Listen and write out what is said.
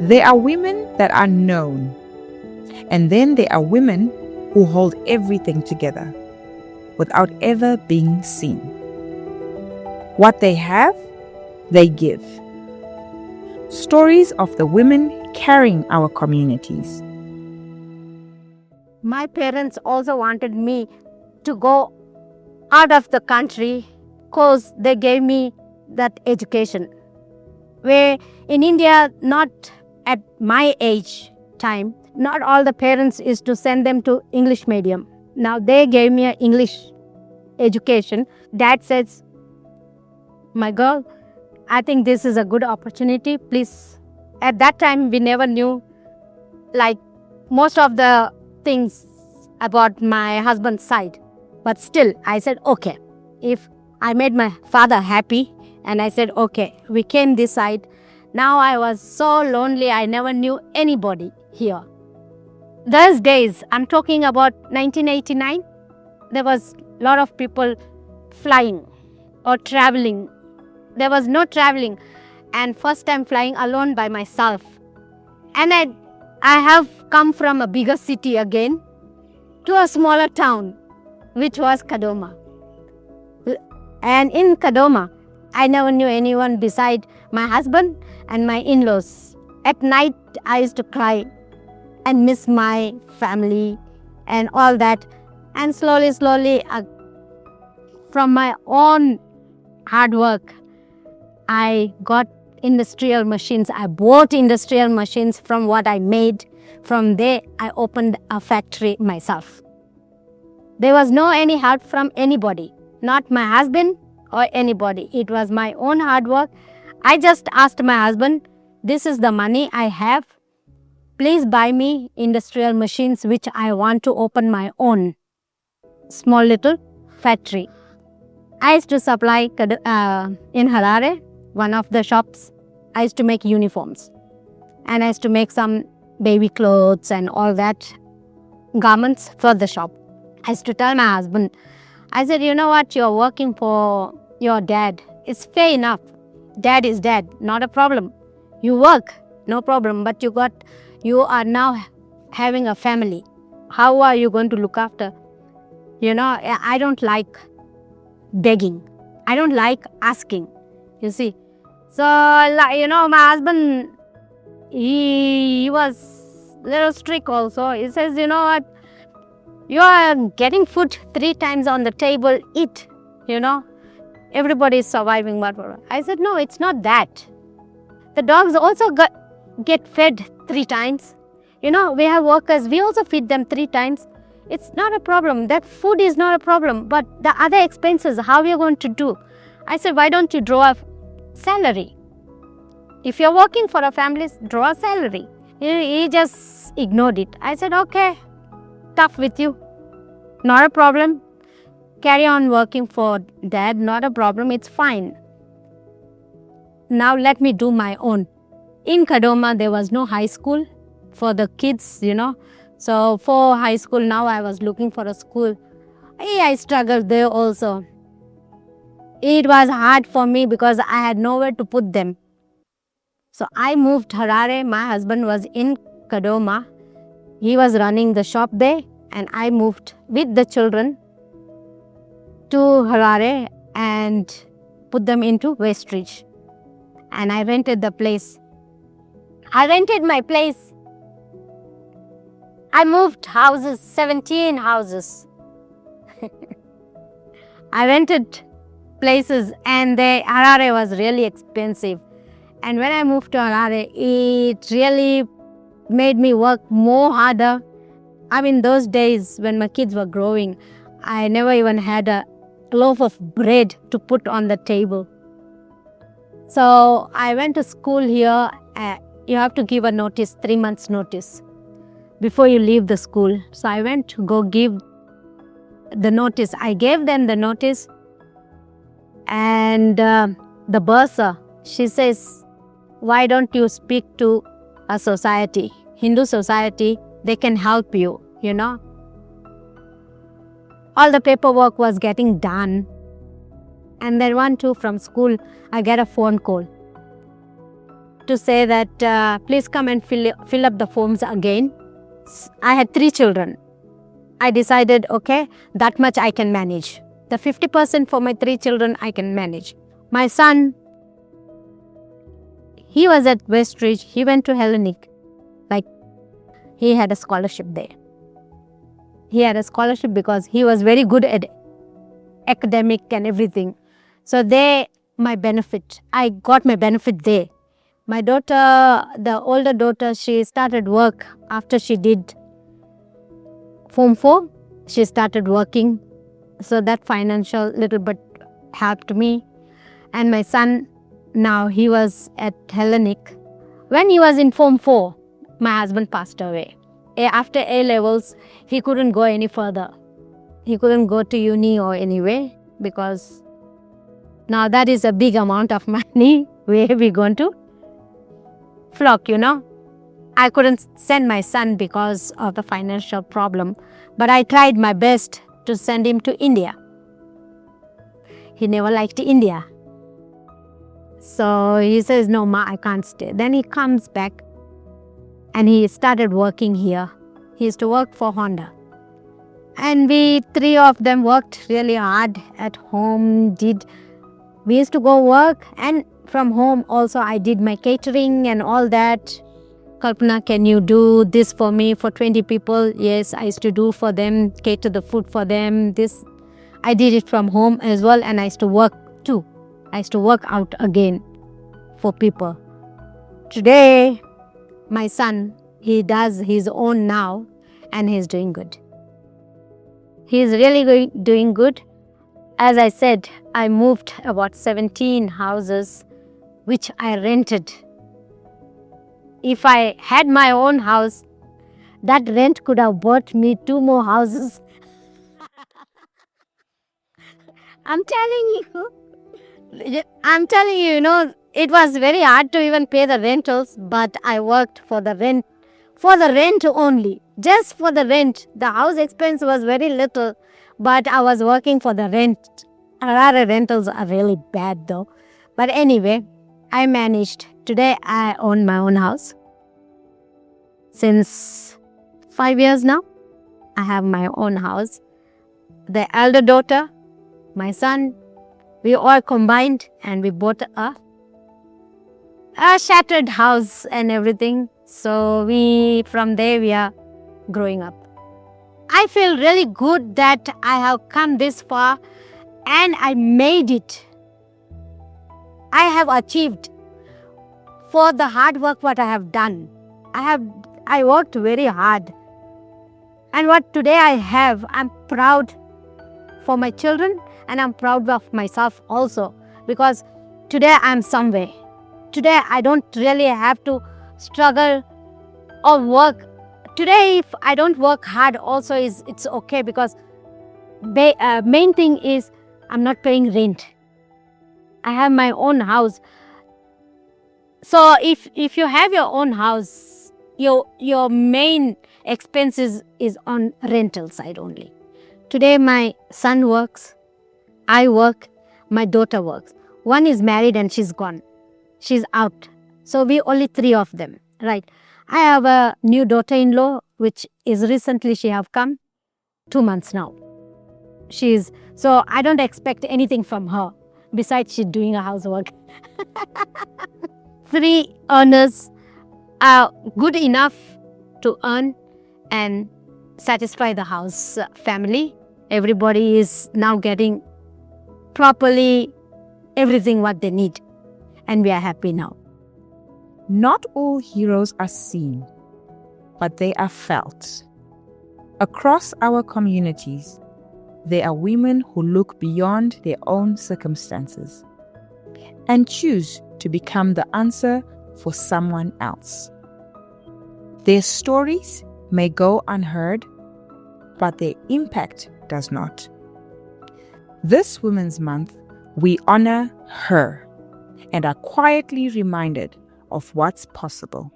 There are women that are known, and then there are women who hold everything together without ever being seen. What they have, they give. Stories of the women carrying our communities. My parents also wanted me to go out of the country because they gave me that education. Where in India, not at my age time, not all the parents is to send them to English medium. Now they gave me an English education. Dad says, my girl, I think this is a good opportunity. Please. At that time, we never knew like most of the things about my husband's side. But still, I said, okay. If I made my father happy, and I said, okay, we came this side. Now I was so lonely, I never knew anybody here. Those days, I'm talking about 1989, there was a lot of people flying or traveling. There was no traveling, and first time flying alone by myself. And I have come from a bigger city again to a smaller town, which was Kadoma. And in Kadoma, I never knew anyone beside my husband and my in-laws. At night, I used to cry and miss my family and all that. And slowly, from my own hard work, I got industrial machines. I bought industrial machines from what I made. From there, I opened a factory myself. There was no any help from anybody, not my husband or anybody. It was my own hard work. I just asked my husband, this is the money I have. Please buy me industrial machines which I want to open my own small little factory. I used to supply in Harare, one of the shops. I used to make uniforms. And I used to make some baby clothes and all that garments for the shop. I used to tell my husband, I said, you know what, you're working for your dad. It's fair enough. Dad is dead, not a problem. You work, no problem, but you are now having a family. How are you going to look after? You know, I don't like begging. I don't like asking, you see. So, you know, my husband, he was a little strict also. He says, you know what, you are getting food 3 times on the table, eat, you know. Everybody is surviving. I said, no, it's not that. The dogs also get fed 3 times. You know, we have workers, we also feed them 3 times. It's not a problem. That food is not a problem. But the other expenses, how are you going to do? I said, why don't you draw a salary? If you're working for a family, draw a salary. He just ignored it. I said, okay, tough with you. Not a problem. Carry on working for dad, not a problem, it's fine. Now let me do my own. In Kadoma, there was no high school for the kids, you know. So for high school, now I was looking for a school. I struggled there also. It was hard for me because I had nowhere to put them. So I moved Harare. My husband was in Kadoma. He was running the shop there, and I moved with the children to Harare and put them into Westridge. And I rented the place. I rented my place. I moved houses, 17 houses. I rented places, and Harare was really expensive. And when I moved to Harare, it really made me work more harder. I mean, those days when my kids were growing, I never even had a loaf of bread to put on the table. So I went to school here. You have to give a notice, 3 months notice before you leave the school. So I went to go give the notice. I gave them the notice, and the bursar, she says, why don't you speak to a society, Hindu society, they can help you, you know. All the paperwork was getting done. And then from school, I get a phone call. to say that please come and fill up the forms again. I had 3 children. I decided, okay, that much I can manage. The 50% for my 3 children I can manage. My son, he was at Westridge. He went to Hellenic. Like, he had a scholarship there. He had a scholarship because he was very good at academic and everything. So there, my benefit, I got my benefit there. My daughter, the older daughter, she started work after she did Form 4. She started working. So that financial little bit helped me. And my son, now he was at Hellenic. When he was in Form 4, my husband passed away. After A-levels, he couldn't go any further. He couldn't go to uni or anywhere because now that is a big amount of money. Where are we going to flock, I couldn't send my son because of the financial problem. But I tried my best to send him to India. He never liked India. So he says, no, Ma, I can't stay. Then he comes back and he started working here. He used to work for Honda. And we 3 of them worked really hard at home. We used to go work, and from home also I did my catering and all that. Kalpana, can you do this for me for 20 people? Yes, I used to do for them, cater the food for them. This I did it from home as well, and I used to work too. I used to work out again for people. Today, my son, he does his own now, and he's doing good. He's really doing good. As I said, I moved about 17 houses, which I rented. If I had my own house, that rent could have bought me 2 more houses. I'm telling you, it was very hard to even pay the rentals, but I worked for the rent only, just for the rent. The house expense was very little, but I was working for the rent. Rara rentals are really bad though. But anyway, I managed. Today I own my own house. Since 5 years now, I have my own house. The elder daughter, my son, we all combined and we bought a shattered house and everything. So from there we are growing up. I feel really good that I have come this far and I made it. I have achieved for the hard work what I have done. I worked very hard. And what today I have, I'm proud for my children and I'm proud of myself also, because today I'm somewhere. Today I don't really have to struggle or work. Today if I don't work hard also it's okay, because main thing is I'm not paying rent. I have my own house. So if you have your own house, your main expenses is on rental side only. Today my son works, I work, my daughter works. One is married and she's gone. She's out. So we only 3 of them, right? I have a new daughter-in-law, which is recently she have come, 2 months now. So I don't expect anything from her, besides she's doing her housework. 3 earners are good enough to earn and satisfy the house family. Everybody is now getting properly everything what they need, and we are happy now. Not all heroes are seen, but they are felt. Across our communities, there are women who look beyond their own circumstances and choose to become the answer for someone else. Their stories may go unheard, but their impact does not. This Women's Month, we honor her and are quietly reminded of what's possible.